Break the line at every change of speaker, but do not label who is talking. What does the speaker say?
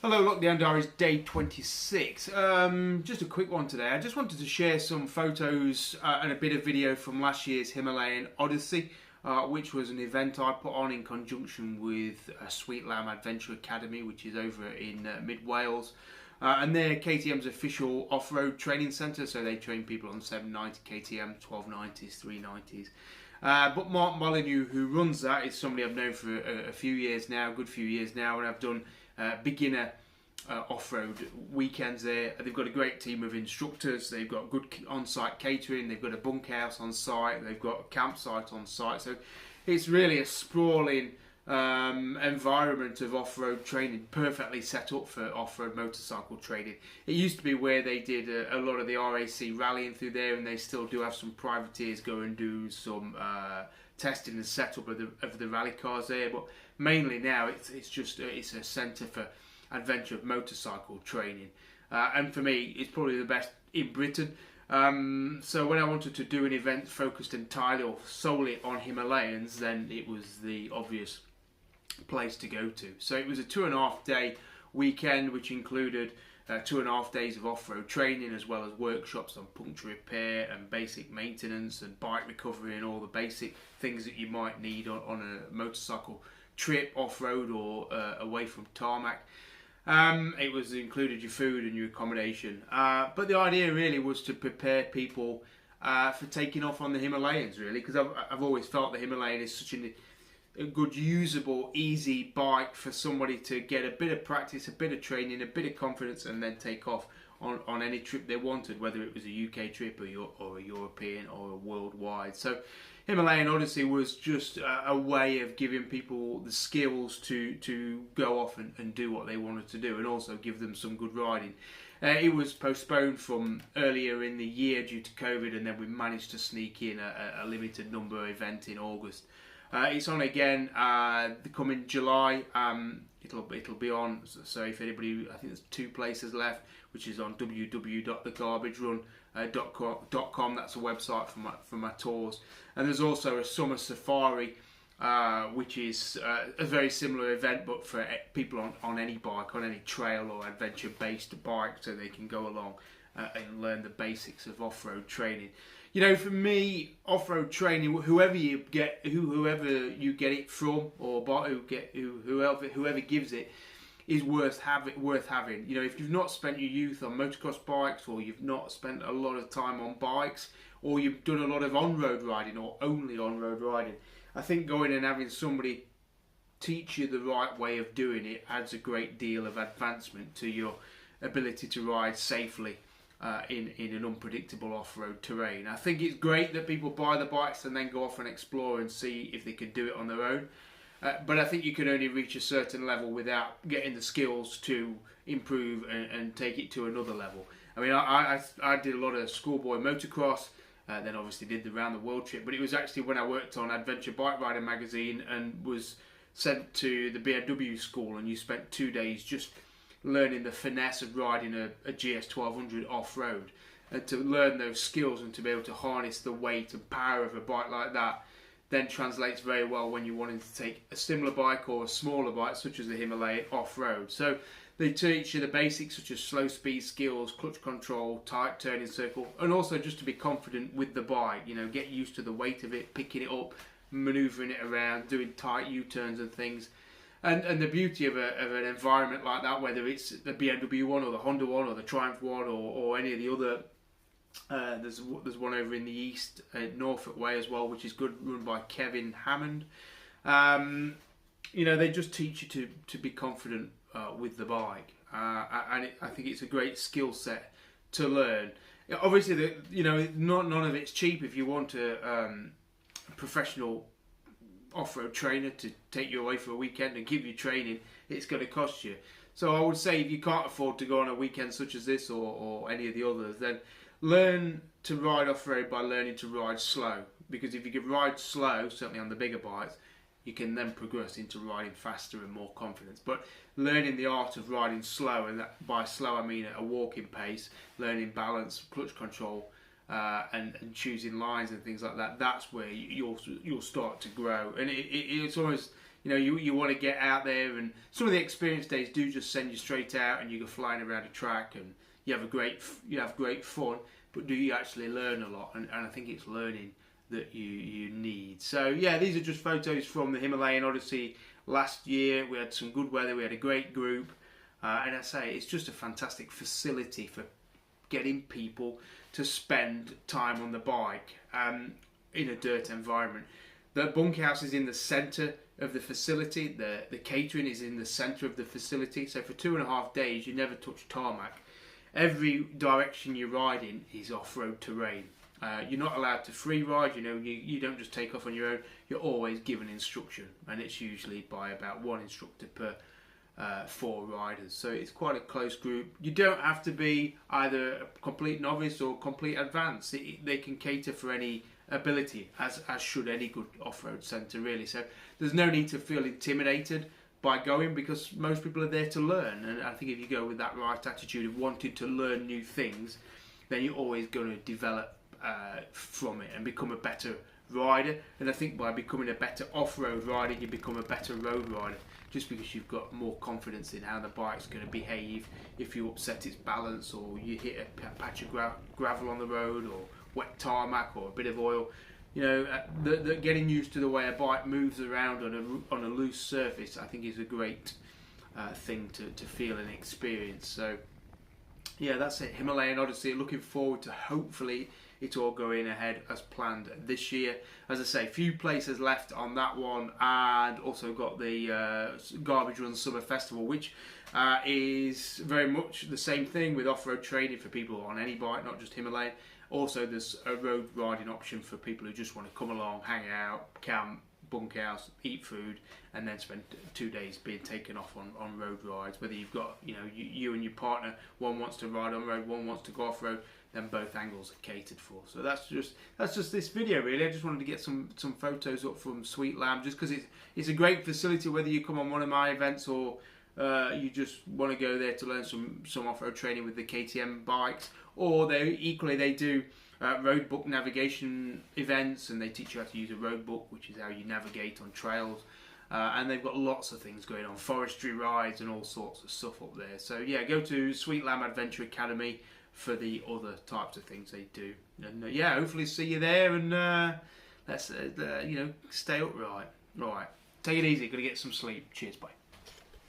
Hello, Lockdown Diaries, day 26. Just a quick one today. I just wanted to share some photos and a bit of video from last year's Himalayan Odyssey, which was an event I put on in conjunction with Sweetlamb Adventure Academy, which is over in mid Wales. And they're KTM's official off-road training centre, so they train people on 790 KTM, 1290s, 390s. But Mark Molyneux, who runs that, is somebody I've known for a few years now, a good few years now, and I've done beginner off-road weekends there. They've got a great team of instructors, they've got good on-site catering, they've got a bunkhouse on site, they've got a campsite on site, so it's really a sprawling environment of off-road training, perfectly set up for off-road motorcycle training. It used to be where they did a lot of the RAC rallying through there, and they still do have some privateers go and do some testing and setup of the rally cars there, but mainly now it's a centre for adventure motorcycle training, and for me it's probably the best in Britain. So when I wanted to do an event focused entirely or solely on Himalayans, then it was the obvious place to go to. So it was a 2.5 day weekend, which included 2.5 days of off-road training, as well as workshops on puncture repair and basic maintenance and bike recovery and all the basic things that you might need on a motorcycle trip off-road or away from tarmac. It was included your food and your accommodation, but the idea really was to prepare people for taking off on the Himalayas, really, because I've always felt the Himalayan is such a good, usable, easy bike for somebody to get a bit of practice, a bit of training, a bit of confidence, and then take off on any trip they wanted, whether it was a UK trip or a European or a worldwide. So Himalayan Odyssey was just a way of giving people the skills to go off and do what they wanted to do, and also give them some good riding. It was postponed from earlier in the year due to COVID, and then we managed to sneak in a limited number event in August. It's on again the coming July. It'll be on. So if anybody, I think there's 2 places left, which is on www.thegarbagerun.com. That's a website for my tours. And there's also a summer safari, which is a very similar event, but for people on any bike, on any trail or adventure-based bike, so they can go along and learn the basics of off-road training. You know, for me, off-road training, whoever you get it from, or whoever gives it, is worth having. You know, if you've not spent your youth on motocross bikes, or you've not spent a lot of time on bikes, or you've done a lot of on-road riding, or only on-road riding, I think going and having somebody teach you the right way of doing it adds a great deal of advancement to your ability to ride safely in an unpredictable off-road terrain. I think it's great that people buy the bikes and then go off and explore and see if they can do it on their own. But I think you can only reach a certain level without getting the skills to improve and take it to another level. I mean, I did a lot of schoolboy motocross, then obviously did the round the world trip, but it was actually when I worked on Adventure Bike Rider magazine and was sent to the BMW school, and you spent 2 days just learning the finesse of riding a GS 1200 off-road, and to learn those skills and to be able to harness the weight and power of a bike like that then translates very well when you're wanting to take a similar bike or a smaller bike such as the Himalayan off-road. So they teach you the basics such as slow speed skills, clutch control, tight turning circle, and also just to be confident with the bike, you know, get used to the weight of it, picking it up, manoeuvring it around, doing tight U-turns and things. And the beauty of an environment like that, whether it's the BMW one or the Honda one or the Triumph one or any of the other, there's one over in the east, Norfolk way as well, which is good, run by Kevin Hammond. You know, they just teach you to be confident with the bike, and I think it's a great skill set to learn. Obviously, none of it's cheap. If you want a professional off-road trainer to take you away for a weekend and give you training, it's going to cost you. So I would say if you can't afford to go on a weekend such as this or any of the others, then learn to ride off-road by learning to ride slow, because if you can ride slow, certainly on the bigger bikes, you can then progress into riding faster and more confidence. But learning the art of riding slow, and that, by slow I mean at a walking pace, learning balance, clutch control, and choosing lines and things like that, that's where you'll start to grow. And it's almost, You know, you want to get out there, and some of the experience days do just send you straight out, and you go flying around a track, and you have great fun. But do you actually learn a lot? And I think it's learning that you need. So yeah, these are just photos from the Himalayan Odyssey last year. We had some good weather. We had a great group, and I say it's just a fantastic facility for getting people to spend time on the bike in a dirt environment. The bunkhouse is in the centre of the facility. The catering is in the centre of the facility. So for 2.5 days, you never touch tarmac. Every direction you ride in is off-road terrain. You're not allowed to free ride. You know, you don't just take off on your own. You're always given instruction, and it's usually by about one instructor per 4 riders. So it's quite a close group. You don't have to be either a complete novice or complete advanced. They can cater for any ability, as should any good off-road centre, really. So there's no need to feel intimidated by going, because most people are there to learn. And I think if you go with that right attitude of wanting to learn new things, then you're always going to develop from it and become a better rider. And I think by becoming a better off-road rider, you become a better road rider, just because you've got more confidence in how the bike's going to behave if you upset its balance, or you hit a patch of gravel on the road, or wet tarmac, or a bit of oil. You know, the getting used to the way a bike moves around on a loose surface, I think, is a great thing to feel and experience. So yeah, that's it. Himalayan Odyssey. Looking forward to hopefully it all going ahead as planned this year. As I say, few places left on that one, and also got the Garbage Run Summer Festival, which is very much the same thing with off-road training for people on any bike, not just Himalayan. Also, there's a road riding option for people who just want to come along, hang out, camp, bunkhouse, eat food, and then spend 2 days being taken off on road rides. Whether you've got, you know, you and your partner, one wants to ride on road, one wants to go off road, then both angles are catered for. So that's just this video, really. I just wanted to get some photos up from Sweetlamb, just because it's a great facility, whether you come on one of my events or you just want to go there to learn some off-road training with the KTM bikes, or they do road book navigation events, and they teach you how to use a road book, which is how you navigate on trails. And they've got lots of things going on, forestry rides and all sorts of stuff up there. So yeah, go to Sweetlamb Adventure Academy for the other types of things they do. And yeah, hopefully see you there, and let's stay upright. Right, take it easy. Got to get some sleep. Cheers, bye.